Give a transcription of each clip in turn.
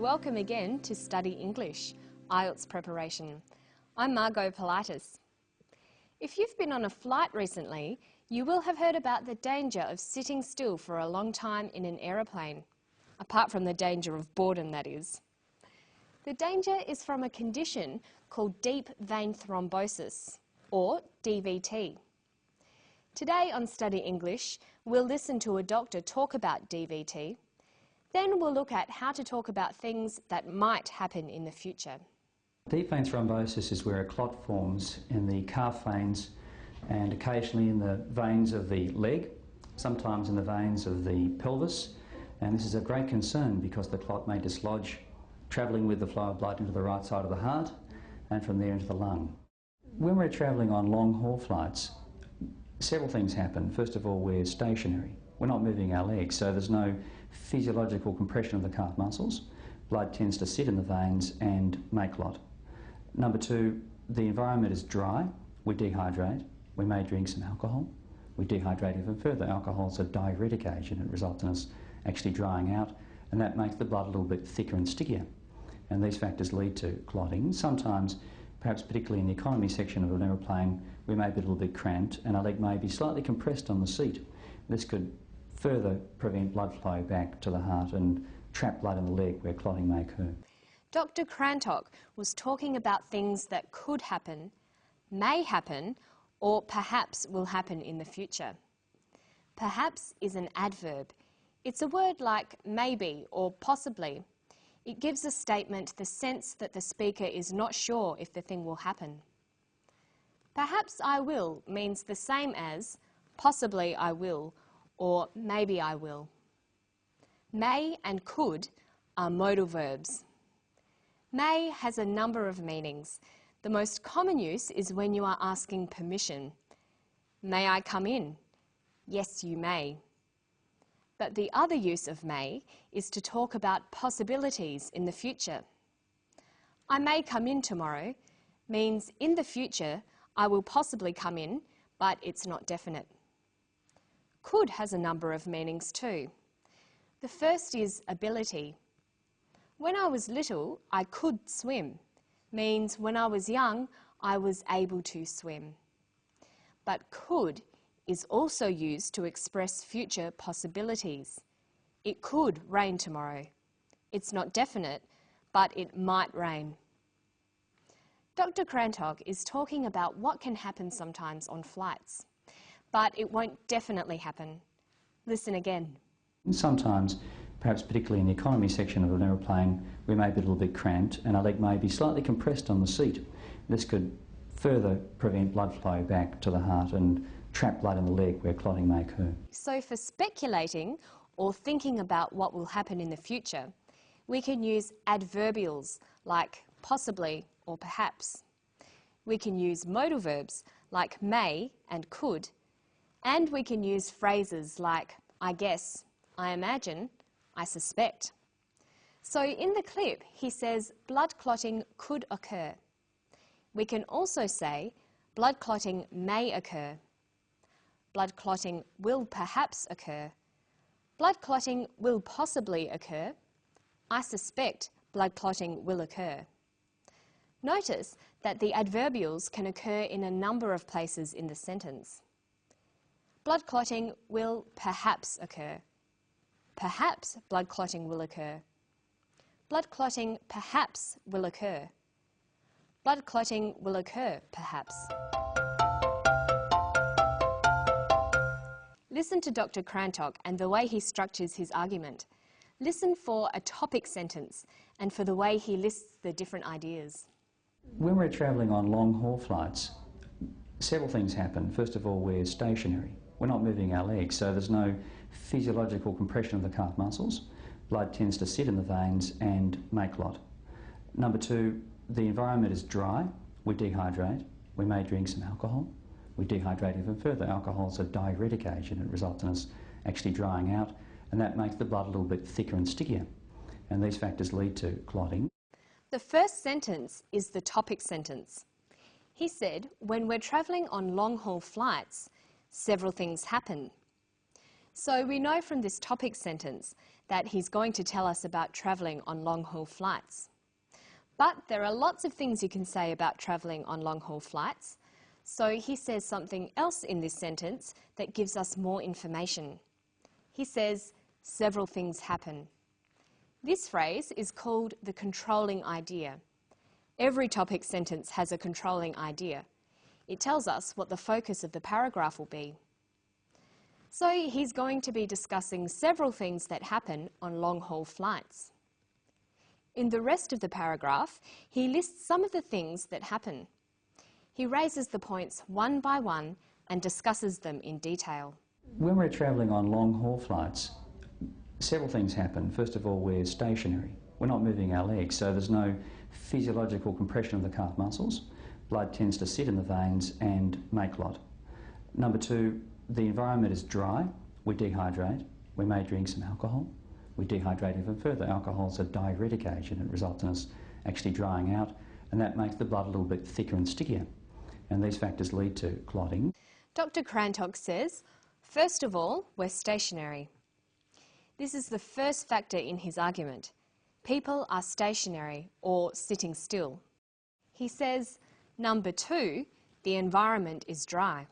welcome again to Study English, IELTS preparation. I'm Margot politis. If you've been on a flight recently, you will have heard about the danger of sitting still for a long time in an aeroplane, apart from the danger of boredom, that is. The danger is from a condition called deep vein thrombosis, or DVT. Today on Study English, we'll listen to a doctor talk about DVT. Then we'll look at how to talk about things that might happen in the future. Deep vein thrombosis is where a clot forms in the calf veins and occasionally in the veins of the leg, sometimes in the veins of the pelvis, and this is a great concern because the clot may dislodge, travelling with the flow of blood into the right side of the heart and from there into the lung. When we're travelling on long-haul flights, several things happen. First of all, we're stationary. We're not moving our legs, so there's no physiological compression of the calf muscles. Blood tends to sit in the veins and make clot. Number two, the environment is dry. We dehydrate. We may drink some alcohol. We dehydrate even further. Alcohol is a diuretic agent. It results in us actually drying out, and that makes the blood a little bit thicker and stickier. And these factors lead to clotting. Sometimes, perhaps particularly in the economy section of an aeroplane, we may be a little bit cramped and our leg may be slightly compressed on the seat. This could further prevent blood flow back to the heart and trap blood in the leg where clotting may occur. Dr. Crantock was talking about things that could happen, may happen, or perhaps will happen in the future. Perhaps is an adverb. It's a word like maybe or possibly. It gives a statement the sense that the speaker is not sure if the thing will happen. Perhaps I will means the same as possibly I will or maybe I will. May and could are modal verbs. May has a number of meanings. The most common use is when you are asking permission. May I come in? Yes, you may. But the other use of may is to talk about possibilities in the future. I may come in tomorrow means in the future I will possibly come in, but it's not definite. Could has a number of meanings too. The first is ability. When I was little, I could swim, means when I was young, I was able to swim. But could is also used to express future possibilities. It could rain tomorrow. It's not definite, but it might rain. Dr. Crantock is talking about what can happen sometimes on flights, but it won't definitely happen. Listen again. Sometimes, perhaps particularly in the economy section of an aeroplane, we may be a little bit cramped and our leg may be slightly compressed on the seat. This could further prevent blood flow back to the heart and trap blood in the leg where clotting may occur. So for speculating or thinking about what will happen in the future, we can use adverbials like possibly or perhaps. We can use modal verbs like may and could, and we can use phrases like I guess, I imagine, I suspect. So in the clip, he says blood clotting could occur. We can also say blood clotting may occur. Blood clotting will perhaps occur. Blood clotting will possibly occur. I suspect blood clotting will occur. Notice that the adverbials can occur in a number of places in the sentence. Blood clotting will perhaps occur. Perhaps blood clotting will occur. Blood clotting perhaps will occur. Blood clotting will occur perhaps. Listen to Dr. Crantock and the way he structures his argument. Listen for a topic sentence and for the way he lists the different ideas. When we're travelling on long-haul flights, several things happen. First of all, we're stationary. We're not moving our legs, so there's no physiological compression of the calf muscles. Blood tends to sit in the veins and make clot. Number two, the environment is dry. We dehydrate. We may drink some alcohol. We dehydrate even further. Alcohol is a diuretic agent. It results in us actually drying out, and that makes the blood a little bit thicker and stickier. And these factors lead to clotting. The first sentence is the topic sentence. He said, when we're travelling on long-haul flights, several things happen. So we know from this topic sentence that he's going to tell us about travelling on long-haul flights. But there are lots of things you can say about travelling on long-haul flights, so he says something else in this sentence that gives us more information. He says, several things happen. This phrase is called the controlling idea. Every topic sentence has a controlling idea. It tells us what the focus of the paragraph will be. So he's going to be discussing several things that happen on long-haul flights. In the rest of the paragraph, he lists some of the things that happen. He raises the points one by one and discusses them in detail. When we're travelling on long-haul flights, several things happen. First of all, we're stationary. We're not moving our legs, so there's no physiological compression of the calf muscles. Blood tends to sit in the veins and make clot. Number two, the environment is dry. We dehydrate. We may drink some alcohol. We dehydrate even further. Alcohol is a diuretic agent. It results in us actually drying out, and that makes the blood a little bit thicker and stickier. And these factors lead to clotting. Dr. Crantock says, first of all, we're stationary. This is the first factor in his argument. People are stationary or sitting still. He says, number two, the environment is dry.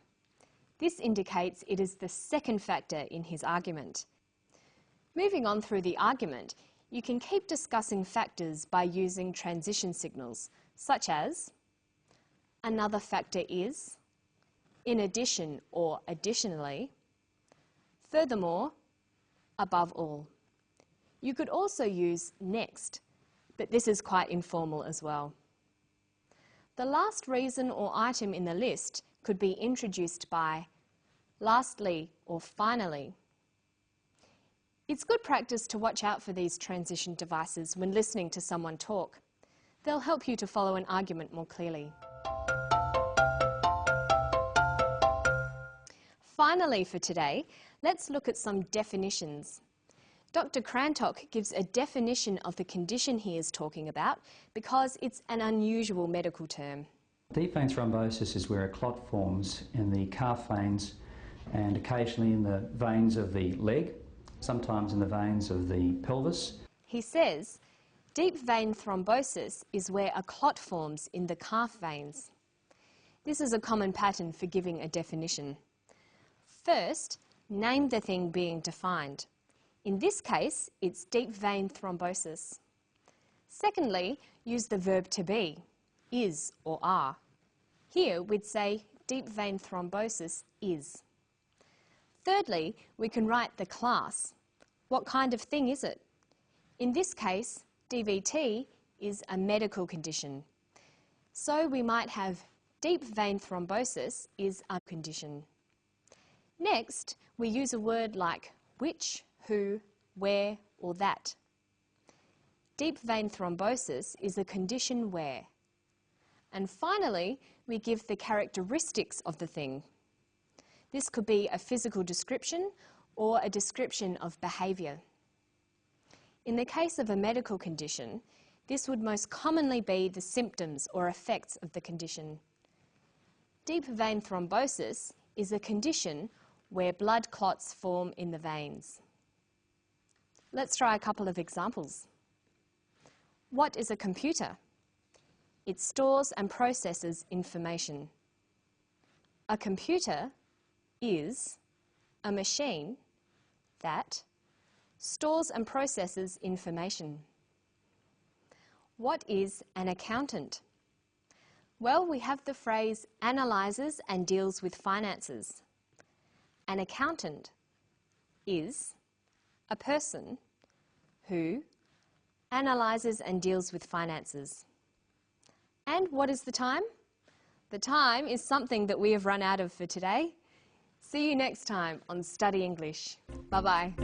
This indicates it is the second factor in his argument. Moving on through the argument, you can keep discussing factors by using transition signals, such as another factor is, in addition or additionally, furthermore, above all. You could also use next, but this is quite informal as well. The last reason or item in the list could be introduced by lastly or finally. It's good practice to watch out for these transition devices when listening to someone talk. They'll help you to follow an argument more clearly. Finally for today, let's look at some definitions. Dr. Crantock gives a definition of the condition he is talking about because it's an unusual medical term. Deep vein thrombosis is where a clot forms in the calf veins and occasionally in the veins of the leg, sometimes in the veins of the pelvis. He says, deep vein thrombosis is where a clot forms in the calf veins. This is a common pattern for giving a definition. First, name the thing being defined. In this case, it's deep vein thrombosis. Secondly, use the verb to be, is or are. Here we'd say deep vein thrombosis is. Thirdly, we can write the class. What kind of thing is it? In this case, DVT is a medical condition. So we might have deep vein thrombosis is a condition. Next, we use a word like which, who, where, or that. Deep vein thrombosis is a condition where. And finally, we give the characteristics of the thing. This could be a physical description or a description of behaviour. In the case of a medical condition, this would most commonly be the symptoms or effects of the condition. Deep vein thrombosis is a condition where blood clots form in the veins. Let's try a couple of examples. What is a computer? It stores and processes information. A computer is a machine that stores and processes information. What is an accountant? Well, we have the phrase analyses and deals with finances. An accountant is a person who analyses and deals with finances. And what is the time? The time is something that we have run out of for today. See you next time on Study English. Bye-bye.